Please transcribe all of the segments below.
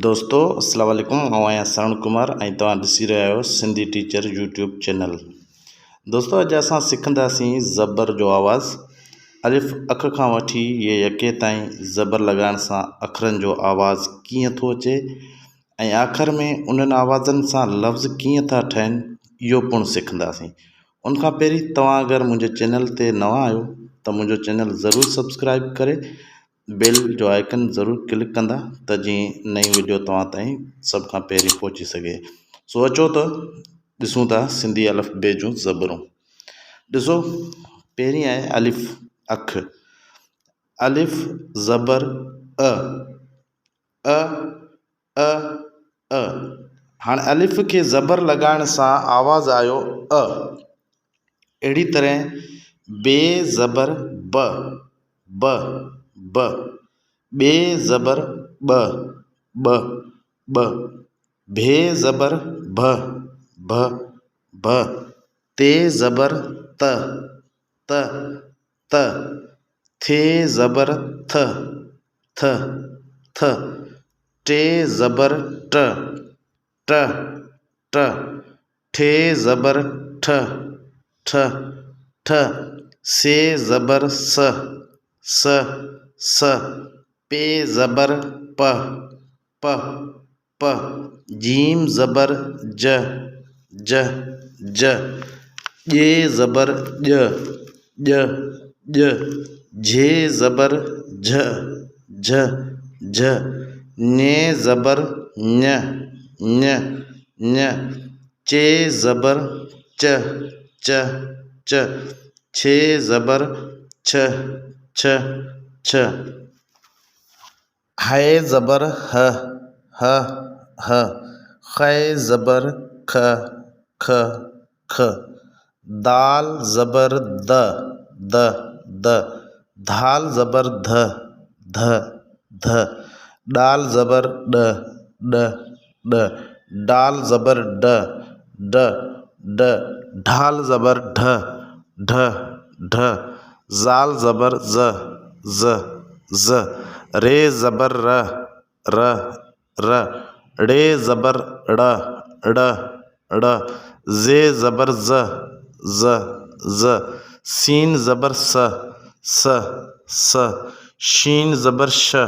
दोस्तों अस्सलाम वालेकुम। आऊं आहियां सरण कुमार ऐं तव्हां ॾिसी रहिया आहियो सिंधी टीचर यूट्यूब चैनल। दोस्तों अॼु असां सिखंदासीं ज़बर जो आवाज़। अलिफ अख खां वठी ये यके ताईं ज़बर लॻाइण सां अखरनि जो आवाज़ कीअं थो अचे ऐं आख़िर में उन्हनि आवाज़नि सां लफ़्ज़ कीअं था ठहनि इहो पिणु सिखंदासीं। उन खां पहिरीं तव्हां अगरि मुंहिंजे चैनल ते नवां आहियो त मुंहिंजो चैनल ज़रूरु सब्सक्राइब करे बेल जो आइकन ज़रूरु क्लिक कंदा त जीअं नई वीडियो तव्हां ताईं सभ खां पहिरीं पहुची सघे। सो अचो त ॾिसूं था सिंधी अलिफ़बे जूं ज़बरूं। ॾिसो, पहिरीं आहे अलिफ अख। अलिफ ज़बर अ अ अ अ। हाणे अलिफ खे ज़बर लॻाइण सां आवाज़ आयो अ। अहिड़ी तरह बे ज़बर ब ब ब। बे ज़बर ब ब ब। भे ज़बर भ भ भ। ते ज़बर त त त। थे ज़बर थ थ थ। टे ज़बर ट ट ट। ठे ज़बर ठ ठ ठ। से ज़बर स स स। पे ज़बर प प प। जीम ज़बर ज ज ज। जे ज़बर ज ज ज। झे ज़बर झ झ झ। ने ज़बर ञ ञ ञ। चे ज़बर च च च। छे ज़बर छ छ छ। है ज़बर ह ह ह। खे ज़बर ख ख ख। दाल ज़बर द द द। धाल ज़बर ध ध ध। डाल ज़बर ड ड ड। डाल ज़बर ड ड ड। ढाल ज़बर ढ ढ ढ। ज़ाल ज़बर ज़ ज़ ज़। रे ज़बर र र र। ड़े ज़बर ड़ ड़ ड़। ज़े ज़बर ज़ ज़ ज़। सीन ज़बर स स स। शीन ज़बर श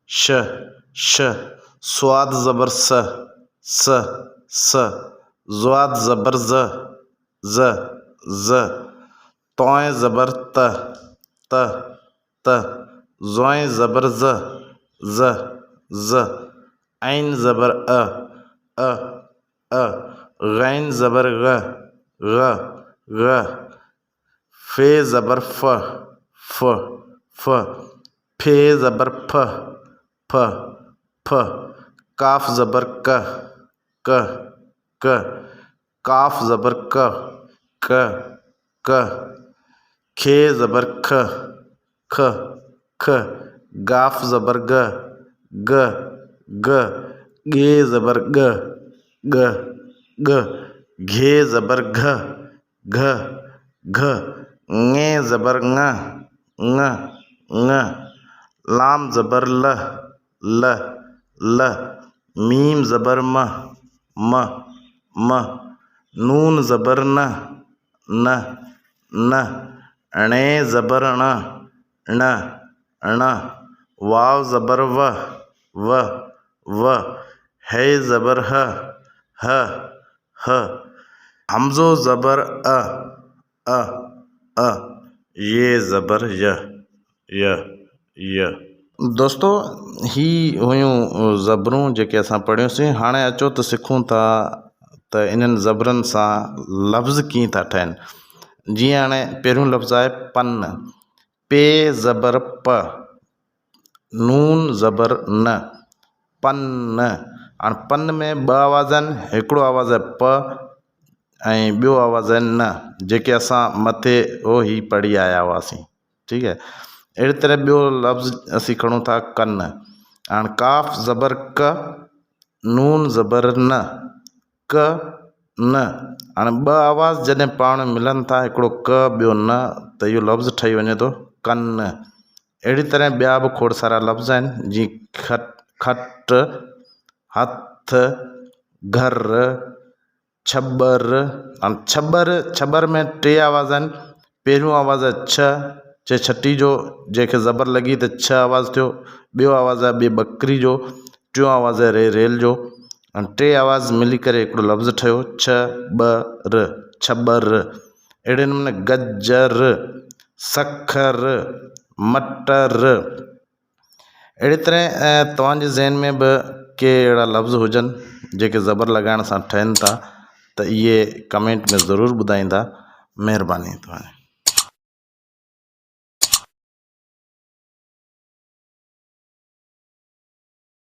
श श। स्वाद ज़बर स स स। ज़्वाद ज़बर ज़ ज़ ज़। तोय ज़बर त त त। ज़ोय ज़बर ज़ ज़ ज़। ऐन ज़बर अ अ अ। गैन ज़बर ग ग ग। फे ज़बर फ फ फ। फे ज़बर फ फ फ। काफ ज़बर क क क। काफ ज़बर क क क। खे ज़बर ख ख ख। गाफ ज़बर ग ग ग। गे ज़बर ग ग ग। घे ज़बर घ घ घ। ङे ज़बर ङ ङ ङ। लाम ज़बर ल ल ल। मीम ज़बर म म म। नून ज़बर न न न। णे ज़बर ण ण ण। वाव ज़बर व व व। है ज़बर ह ह ह। हमज़ो ज़बर अ अ अ। ये ज़बर य य य। दोस्तों ही हुयूं ज़बरूं जेके असां पढ़ियूंसीं। हाणे अचो त सिखूं था त इन्हनि ज़बरनि सां लफ़्ज़ कीअं था ठहनि। जीअं हाणे पहिरियों लफ़्ज़ आहे पन। पे ज़बर प। नून ज़बर न पन। हाणे पन में ॿ आवाज़ आहिनि। हिकिड़ो आवाज़ आहे प ऐं ॿियो आवाज़ आहे न, जेके असां मथे हो ई पढ़ी आया हुआसीं। ठीकु आहे। अहिड़ी तरह ॿियो लफ़्ज़ असीं खणूं था कन। हाणे काफ़ ज़बर क नून ज़बर न क न। हाणे ॿ आवाज़ जॾहिं पाण में मिलनि था, हिकिड़ो क ॿियो न, त इहो लफ़्ज़ ठही वञे थो कन। अहिड़ी तरह ॿिया बि खोड़ सारा लफ़्ज़ आहिनि जीअं खट हथ, घर, छबर। छबर में 3 आवाज़ आहिनि। पहिरियों आवाज़ आहे छ, छटी जो जंहिंखे ज़बर लॻी त छ आवाज़ थियो। ॿियो आवाज़ आहे ॿिए बकरी जो। टियों आवाज़ आहे रेल जो। ऐं 3 आवाज़ मिली करे हिकिड़ो लफ़्ज़ ठहियो छबर, छबर। अहिड़े नमूने गजर, सखर, मटर। अहिड़ी तरह तव्हांजे ज़हन में बि के अहिड़ा लफ़्ज़ हुजनि जेके ज़बर लॻाइण सां ठहनि था त इहे कमेंट में ज़रूरु ॿुधाईंदा। महिरबानी तव्हांजी।